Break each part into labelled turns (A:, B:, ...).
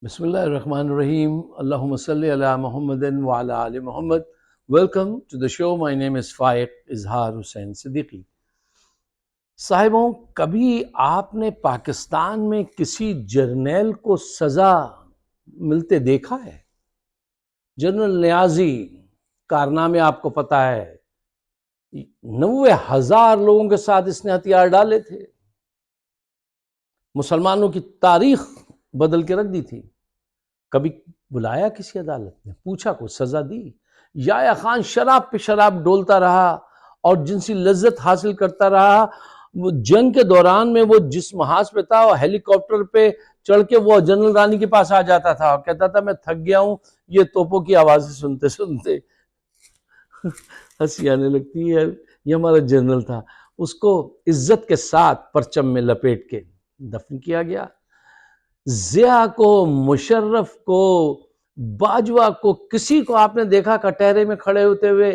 A: بسم اللہ الرحمن الرحیم اللہم صلی علی محمد وعلی آل Muhammad. Welcome to the show. My name is Faiq Izhar Hussain Siddiqui. صاحبوں، کبھی آپ نے پاکستان میں کسی جرنیل کو سزا ملتے دیکھا ہے؟ جنرل نیازی کارنامے آپ کو پتہ ہے، 90,000 لوگوں کے ساتھ اس نے ہتھیار ڈالے تھے، مسلمانوں کی تاریخ بدل کے رکھ دی تھی. کبھی بلایا کسی عدالت نے، پوچھا کو سزا دی؟ یا خان شراب پہ شراب ڈولتا رہا اور جنسی لذت حاصل کرتا رہا. وہ جنگ کے دوران میں وہ جس محاذ پہ تھا، وہ ہیلی کاپٹر پہ چڑھ کے وہ جنرل رانی کے پاس آ جاتا تھا اور کہتا تھا میں تھک گیا ہوں یہ توپوں کی آوازیں سنتے سنتے. ہنسی آنے لگتی ہے. یہ ہمارا جنرل تھا، اس کو عزت کے ساتھ پرچم میں لپیٹ کے دفن کیا گیا. ضیاء کو، مشرف کو، باجوہ کو، کسی کو آپ نے دیکھا کٹہرے میں کھڑے ہوتے ہوئے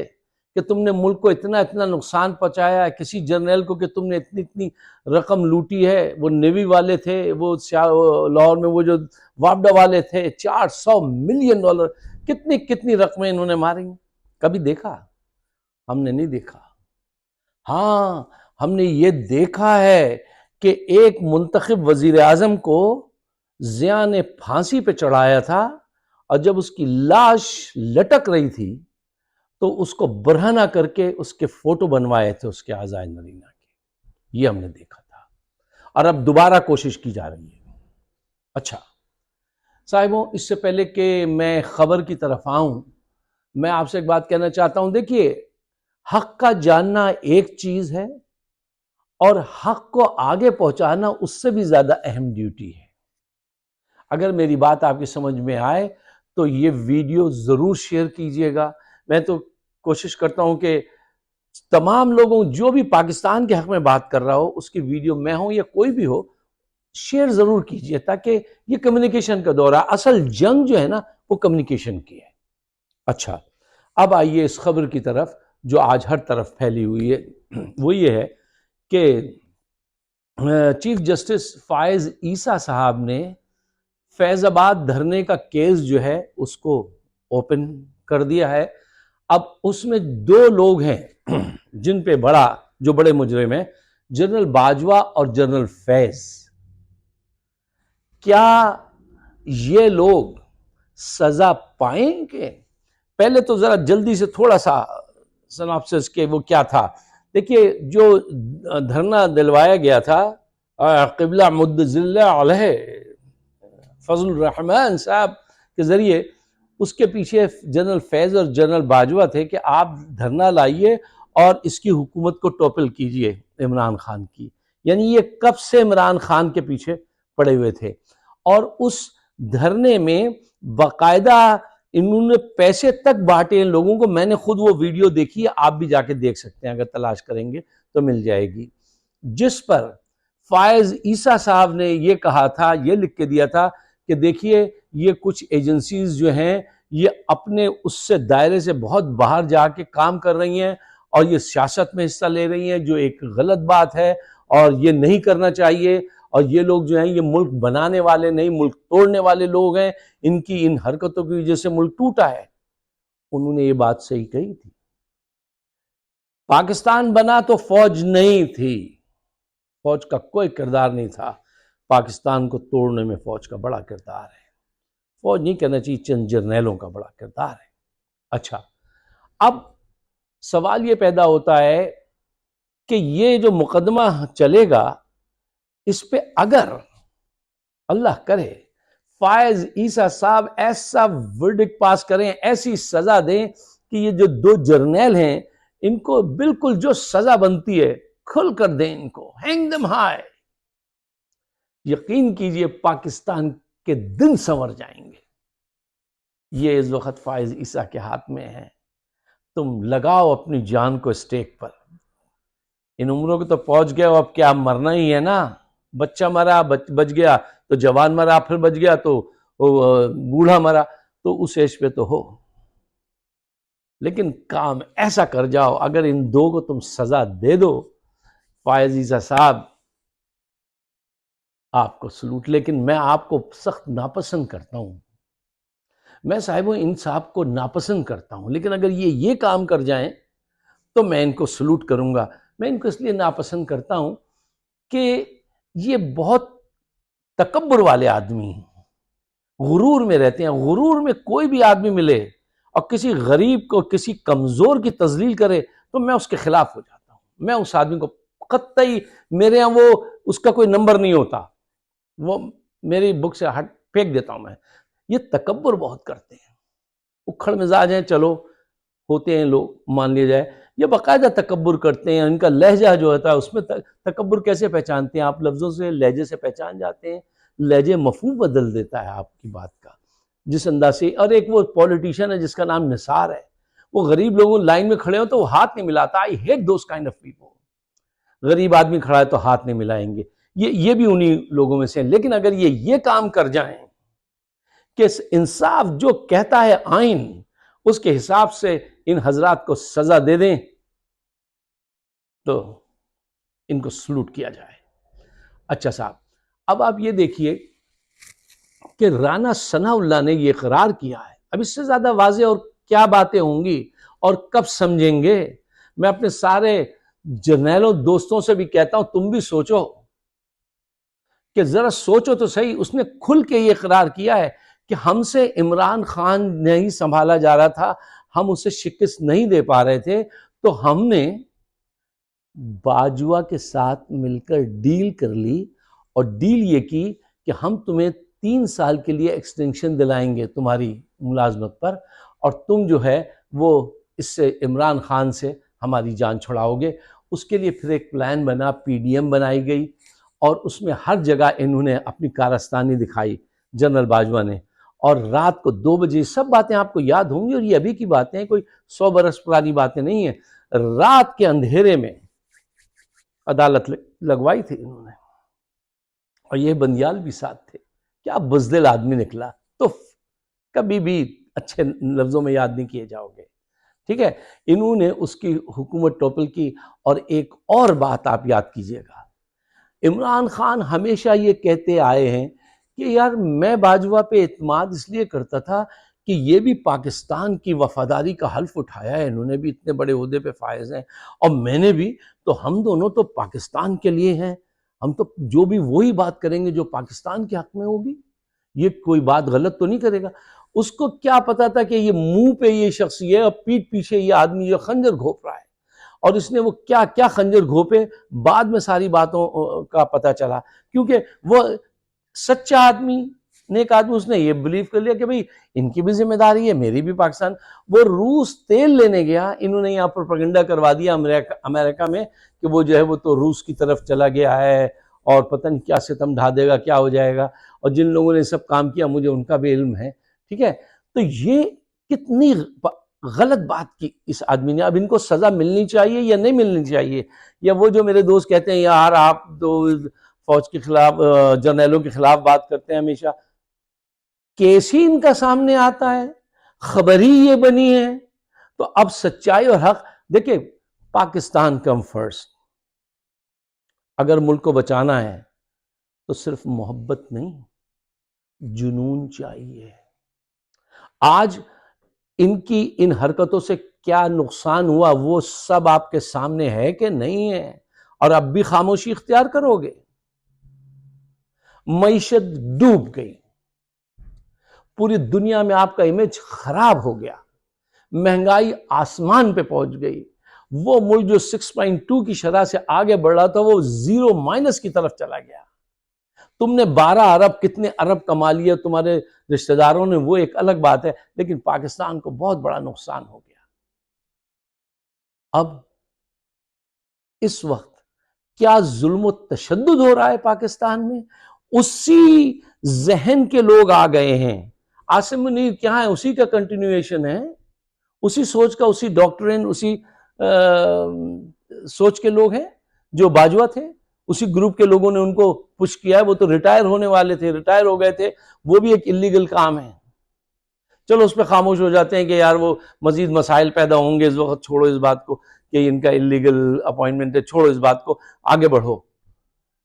A: کہ تم نے ملک کو اتنا اتنا نقصان پہنچایا ہے؟ کسی جرنیل کو کہ تم نے اتنی اتنی رقم لوٹی ہے؟ وہ نیوی والے تھے، وہ لاہور میں وہ جو وابڈا والے تھے، $400 ملین، کتنی کتنی رقمیں انہوں نے ماری. کبھی دیکھا؟ ہم نے نہیں دیکھا. ہاں، ہم نے یہ دیکھا ہے کہ ایک منتخب وزیر اعظم کو ضیاء نے پھانسی پہ چڑھایا تھا، اور جب اس کی لاش لٹک رہی تھی تو اس کو برہنہ کر کے اس کے فوٹو بنوائے تھے اس کے اعضائے نرینہ کے. یہ ہم نے دیکھا تھا، اور اب دوبارہ کوشش کی جا رہی ہے. اچھا صاحبوں، اس سے پہلے کہ میں خبر کی طرف آؤں، میں آپ سے ایک بات کہنا چاہتا ہوں. دیکھیے، حق کا جاننا ایک چیز ہے، اور حق کو آگے پہنچانا اس سے بھی زیادہ اہم ڈیوٹی ہے. اگر میری بات آپ کی سمجھ میں آئے تو یہ ویڈیو ضرور شیئر کیجئے گا. میں تو کوشش کرتا ہوں کہ تمام لوگوں، جو بھی پاکستان کے حق میں بات کر رہا ہو، اس کی ویڈیو میں ہوں یا کوئی بھی ہو، شیئر ضرور کیجئے، تاکہ یہ کمیونیکیشن کا دور ہے. اصل جنگ جو ہے نا، وہ کمیونیکیشن کی ہے. اچھا، اب آئیے اس خبر کی طرف جو آج ہر طرف پھیلی ہوئی ہے. وہ یہ ہے کہ چیف جسٹس فائز عیسیٰ صاحب نے فیض آباد دھرنے کا کیس جو ہے اس کو اوپن کر دیا ہے. اب اس میں 2 لوگ ہیں جن پہ جو بڑے مجرم ہیں، جنرل باجوہ اور جنرل فیض. کیا یہ لوگ سزا پائیں گے؟ پہلے تو ذرا جلدی سے تھوڑا سا سناپسس کہ وہ کیا تھا. دیکھیے، جو دھرنا دلوایا گیا تھا قبلہ مدظل علیہ فضل الرحمن صاحب کے ذریعے، اس کے پیچھے جنرل فیض اور جنرل باجوہ تھے کہ آپ دھرنا لائیے اور اس کی حکومت کو ٹوپل کیجئے عمران خان کی. یعنی یہ کب سے عمران خان کے پیچھے پڑے ہوئے تھے، اور اس دھرنے میں باقاعدہ انہوں نے پیسے تک بانٹے ان لوگوں کو. میں نے خود وہ ویڈیو دیکھی ہے، آپ بھی جا کے دیکھ سکتے ہیں، اگر تلاش کریں گے تو مل جائے گی، جس پر فائز عیسیٰ صاحب نے یہ کہا تھا، یہ لکھ کے دیا تھا کہ دیکھیے یہ کچھ ایجنسیز جو ہیں یہ اپنے اس سے دائرے سے بہت باہر جا کے کام کر رہی ہیں، اور یہ سیاست میں حصہ لے رہی ہیں، جو ایک غلط بات ہے اور یہ نہیں کرنا چاہیے. اور یہ لوگ جو ہیں یہ ملک بنانے والے نہیں، ملک توڑنے والے لوگ ہیں. ان کی ان حرکتوں کی وجہ سے ملک ٹوٹا ہے. انہوں نے یہ بات صحیح کہی تھی. پاکستان بنا تو فوج نہیں تھی، فوج کا کوئی کردار نہیں تھا. پاکستان کو توڑنے میں فوج کا بڑا کردار ہے. فوج نہیں کہنا چاہیے، چند جرنیلوں کا بڑا کردار ہے. اچھا، اب سوال یہ پیدا ہوتا ہے کہ یہ جو مقدمہ چلے گا، اس پہ اگر اللہ کرے فائز عیسیٰ صاحب ایسا ورڈکٹ پاس کریں، ایسی سزا دیں کہ یہ جو 2 جرنیل ہیں ان کو بالکل جو سزا بنتی ہے کھل کر دیں، ان کو ہینگ دم ہائی، یقین کیجئے پاکستان کے دن سنور جائیں گے. یہ اس وقت فائز عیسیٰ کے ہاتھ میں ہے. تم لگاؤ اپنی جان کو اسٹیک پر. ان عمروں کو تو پہنچ گئے، اب کیا مرنا ہی ہے نا. بچہ مرا بچ گیا تو جوان مرا، پھر بچ گیا تو بوڑھا مرا، تو اس ایج پہ تو ہو. لیکن کام ایسا کر جاؤ، اگر ان 2 کو تم سزا دے دو، فائز عیسیٰ صاحب آپ کو سلوٹ، لیکن میں آپ کو سخت ناپسند کرتا ہوں. میں صاحب انصاف کو ناپسند کرتا ہوں، لیکن اگر یہ کام کر جائیں تو میں ان کو سلوٹ کروں گا. میں ان کو اس لیے ناپسند کرتا ہوں کہ یہ بہت تکبر والے آدمی ہیں، غرور میں رہتے ہیں. غرور میں کوئی بھی آدمی ملے اور کسی غریب کو، کسی کمزور کی تذلیل کرے تو میں اس کے خلاف ہو جاتا ہوں. میں اس آدمی کو قطعی، میرے یہاں وہ اس کا کوئی نمبر نہیں ہوتا، وہ میری بک سے ہٹ پھینک دیتا ہوں میں. یہ تکبر بہت کرتے ہیں، اکھڑ مزاج ہیں، چلو ہوتے ہیں لوگ، مان لیا جائے. یہ باقاعدہ تکبر کرتے ہیں. ان کا لہجہ جو ہوتا ہے اس میں تکبر کیسے پہچانتے ہیں آپ؟ لفظوں سے، لہجے سے پہچان جاتے ہیں. لہجے مفہوم بدل دیتا ہے آپ کی بات کا جس انداز سے. اور ایک وہ پولیٹیشین ہے جس کا نام نثار ہے، وہ غریب لوگوں لائن میں کھڑے ہو تو وہ ہاتھ نہیں ملاتا. I hate those kind of people. غریب آدمی کھڑا ہے تو ہاتھ نہیں ملائیں گے. یہ بھی انہی لوگوں میں سے ہیں. لیکن اگر یہ کام کر جائیں کہ انصاف جو کہتا ہے آئین، اس کے حساب سے ان حضرات کو سزا دے دیں تو ان کو سلوٹ کیا جائے. اچھا صاحب، اب آپ یہ دیکھیے کہ رانا ثناء اللہ نے یہ اقرار کیا ہے. اب اس سے زیادہ واضح اور کیا باتیں ہوں گی اور کب سمجھیں گے؟ میں اپنے سارے جرنیلوں دوستوں سے بھی کہتا ہوں تم بھی سوچو، کہ ذرا سوچو تو صحیح. اس نے کھل کے یہ اقرار کیا ہے کہ ہم سے عمران خان نہیں سنبھالا جا رہا تھا، ہم اسے شکست نہیں دے پا رہے تھے، تو ہم نے باجوہ کے ساتھ مل کر ڈیل کر لی، اور ڈیل یہ کی کہ ہم تمہیں 3 سال کے لیے ایکسٹینشن دلائیں گے تمہاری ملازمت پر، اور تم جو ہے وہ اس سے عمران خان سے ہماری جان چھڑاؤ گے. اس کے لیے پھر ایک پلان بنا، پی ڈی ایم بنائی گئی، اور اس میں ہر جگہ انہوں نے اپنی کارستانی دکھائی جنرل باجوہ نے. اور رات کو 2 بجے، سب باتیں آپ کو یاد ہوں گی، اور یہ ابھی کی باتیں ہیں، کوئی 100 برس پرانی باتیں نہیں ہیں. رات کے اندھیرے میں عدالت لگوائی تھی انہوں نے، اور یہ بندیال بھی ساتھ تھے. کیا بزدل آدمی نکلا، تو کبھی بھی اچھے لفظوں میں یاد نہیں کیے جاؤ گے. ٹھیک ہے، انہوں نے اس کی حکومت ٹوپل کی. اور ایک اور بات آپ یاد کیجئے گا، عمران خان ہمیشہ یہ کہتے آئے ہیں کہ یار میں باجوہ پہ اعتماد اس لیے کرتا تھا کہ یہ بھی پاکستان کی وفاداری کا حلف اٹھایا ہے، انہوں نے بھی اتنے بڑے عہدے پہ فائز ہیں، اور میں نے بھی، تو ہم دونوں تو پاکستان کے لیے ہیں، ہم تو جو بھی وہی بات کریں گے جو پاکستان کے حق میں ہوگی، یہ کوئی بات غلط تو نہیں کرے گا. اس کو کیا پتا تھا کہ یہ منہ پہ یہ شخص یہ، اور پیٹھ پیچھے یہ آدمی یہ خنجر گھونپ رہا ہے، اور اس نے وہ کیا کیا خنجر گھونپے بعد میں ساری باتوں کا پتہ چلا. کیونکہ وہ سچا آدمی، نیک آدمی، اس نے یہ بلیو کر لیا کہ بھئی ان کی بھی ذمہ داری ہے، میری بھی پاکستان. وہ روس تیل لینے گیا، انہوں نے یہاں پر پروپیگنڈا کروا دیا امریکہ میں کہ وہ جو ہے وہ تو روس کی طرف چلا گیا ہے، اور پتہ نہیں کیا ستم ڈھا دے گا، کیا ہو جائے گا. اور جن لوگوں نے سب کام کیا مجھے ان کا بھی علم ہے. ٹھیک ہے، تو یہ کتنی غلط بات کی اس آدمی نے. اب ان کو سزا ملنی چاہیے یا نہیں ملنی چاہیے؟ یا وہ جو میرے دوست کہتے ہیں یار آپ تو فوج کے خلاف، جرنیلوں کے خلاف بات کرتے ہیں ہمیشہ، کیس ہی ان کا سامنے آتا ہے، خبر ہی یہ بنی ہے. تو اب سچائی اور حق، دیکھیں پاکستان کم فرسٹ. اگر ملک کو بچانا ہے تو صرف محبت نہیں، جنون چاہیے. آج ان کی ان حرکتوں سے کیا نقصان ہوا وہ سب آپ کے سامنے ہے کہ نہیں ہے؟ اور اب بھی خاموشی اختیار کرو گے؟ معیشت ڈوب گئی، پوری دنیا میں آپ کا امیج خراب ہو گیا، مہنگائی آسمان پہ پہنچ گئی. وہ ملک جو 6.2 کی شرح سے آگے بڑھ رہا تھا وہ 0 مائنس کی طرف چلا گیا. تم نے 12 ارب، کتنے ارب کما لیے تمہارے رشتہ داروں نے، وہ ایک الگ بات ہے، لیکن پاکستان کو بہت بڑا نقصان ہو گیا. اب اس وقت کیا ظلم و تشدد ہو رہا ہے پاکستان میں؟ اسی ذہن کے لوگ آ گئے ہیں. عاصم منیر کیا ہے؟ اسی کا کنٹینیویشن ہے، اسی سوچ کا، اسی ڈاکٹرین، اسی سوچ کے لوگ ہیں جو باجوہ تھے. اسی گروپ کے لوگوں نے ان کو پش کیا ہے. وہ تو ریٹائر ہونے والے تھے، ریٹائر ہو گئے تھے. وہ بھی ایک اللیگل کام ہے. چلو اس پہ خاموش ہو جاتے ہیں کہ یار وہ مزید مسائل پیدا ہوں گے اس وقت، چھوڑو اس بات کو کہ ان کا اللیگل اپوائنٹمنٹ ہے، چھوڑو اس بات کو، آگے بڑھو.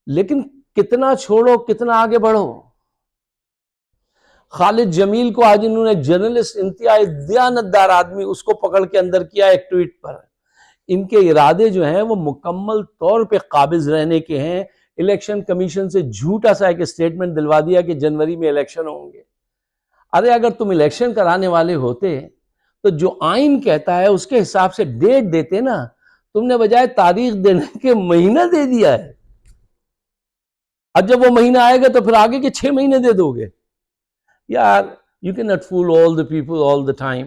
A: لیکن کتنا چھوڑو کتنا آگے بڑھو. خالد جمیل کو آج انہوں نے جرنلسٹ انتہائی دیانتدار آدمی اس کو پکڑ کے اندر کیا ایک ٹویٹ پر. ان کے ارادے جو ہیں وہ مکمل طور پہ قابض رہنے کے ہیں. الیکشن کمیشن سے جھوٹا سا ایک اسٹیٹمنٹ دلوا دیا کہ جنوری میں الیکشن ہوں گے. ارے اگر تم الیکشن کرانے والے ہوتے تو جو آئین کہتا ہے اس کے حساب سے ڈیٹ دیتے نا. تم نے بجائے تاریخ دینے کے مہینہ دے دیا ہے. اب جب وہ مہینہ آئے گا تو پھر آگے کے 6 مہینے دے دو گے. یار you can not fool all the people all the time.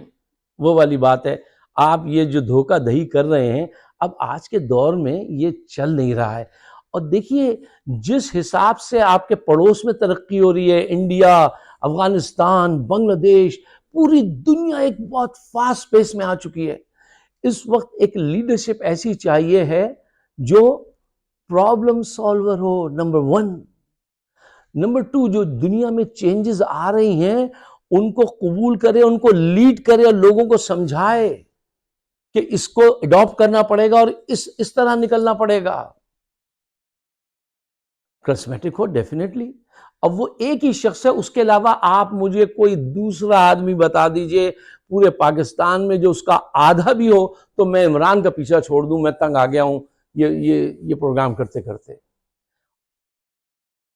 A: وہ والی بات ہے. آپ یہ جو دھوکہ دہی کر رہے ہیں اب آج کے دور میں یہ چل نہیں رہا ہے. اور دیکھیے جس حساب سے آپ کے پڑوس میں ترقی ہو رہی ہے، انڈیا، افغانستان، بنگلہ دیش، پوری دنیا ایک بہت فاسٹ پیس میں آ چکی ہے. اس وقت ایک لیڈرشپ ایسی چاہیے ہے جو پرابلم سالور ہو، نمبر 1. نمبر 2، جو دنیا میں چینجز آ رہی ہیں ان کو قبول کرے، ان کو لیڈ کرے اور لوگوں کو سمجھائے کہ اس کو اڈاپٹ کرنا پڑے گا اور اس طرح نکلنا پڑے گا. کرسمیٹک ہو ڈیفینیٹلی. اب وہ ایک ہی شخص ہے، اس کے علاوہ آپ مجھے کوئی دوسرا آدمی بتا دیجئے پورے پاکستان میں جو اس کا آدھا بھی ہو تو میں عمران کا پیچھا چھوڑ دوں. میں تنگ آ گیا ہوں یہ پروگرام کرتے کرتے.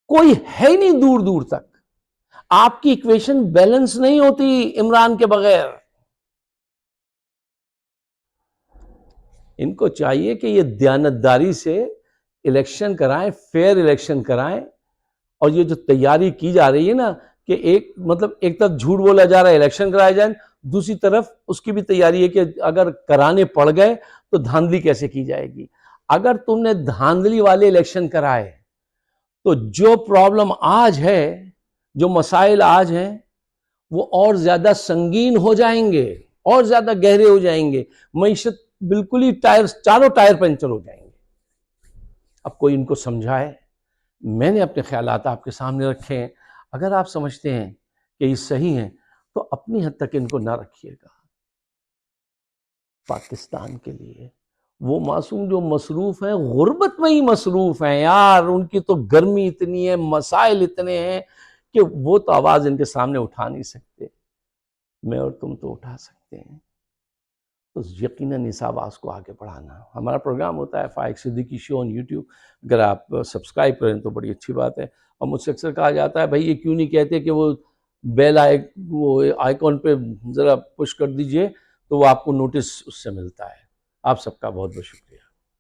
A: کوئی ہے ہی نہیں دور دور تک. آپ کی ایکویشن بیلنس نہیں ہوتی عمران کے بغیر. ان کو چاہیے کہ یہ دیانتداری سے الیکشن کرائیں، فیئر الیکشن کرائیں. اور یہ جو تیاری کی جا رہی ہے نا کہ ایک طرف جھوٹ بولا جا رہا ہے الیکشن کرائے جائیں، دوسری طرف اس کی بھی تیاری ہے کہ اگر کرانے پڑ گئے تو دھاندلی کیسے کی جائے گی. اگر تم نے دھاندلی والے الیکشن کرائے تو جو پرابلم آج ہے، جو مسائل آج ہیں وہ اور زیادہ سنگین ہو جائیں گے، اور زیادہ گہرے ہو جائیں گے. معیشت بالکل ہی چاروں ٹائر پنچر ہو جائیں گے. اب کوئی ان کو سمجھائے. میں نے اپنے خیالات آپ کے سامنے رکھے ہیں. اگر آپ سمجھتے ہیں کہ یہ صحیح ہیں تو اپنی حد تک ان کو نہ رکھیے گا. پاکستان کے لیے وہ معصوم جو مصروف ہیں، غربت میں ہی مصروف ہیں یار. ان کی تو گرمی اتنی ہے، مسائل اتنے ہیں کہ وہ تو آواز ان کے سامنے اٹھا نہیں سکتے. میں اور تم تو اٹھا سکتے ہیں. تو یقیناً اس آواز کو آگے بڑھانا. ہمارا پروگرام ہوتا ہے فائق صدیقی شو آن یوٹیوب. اگر آپ سبسکرائب کریں تو بڑی اچھی بات ہے. اور مجھ سے اکثر کہا جاتا ہے بھائی یہ کیوں نہیں کہتے کہ وہ بیل آئیکن پہ ذرا پش کر دیجئے تو وہ آپ کو نوٹس اس سے ملتا ہے. آپ سب کا بہت بہت شکریہ.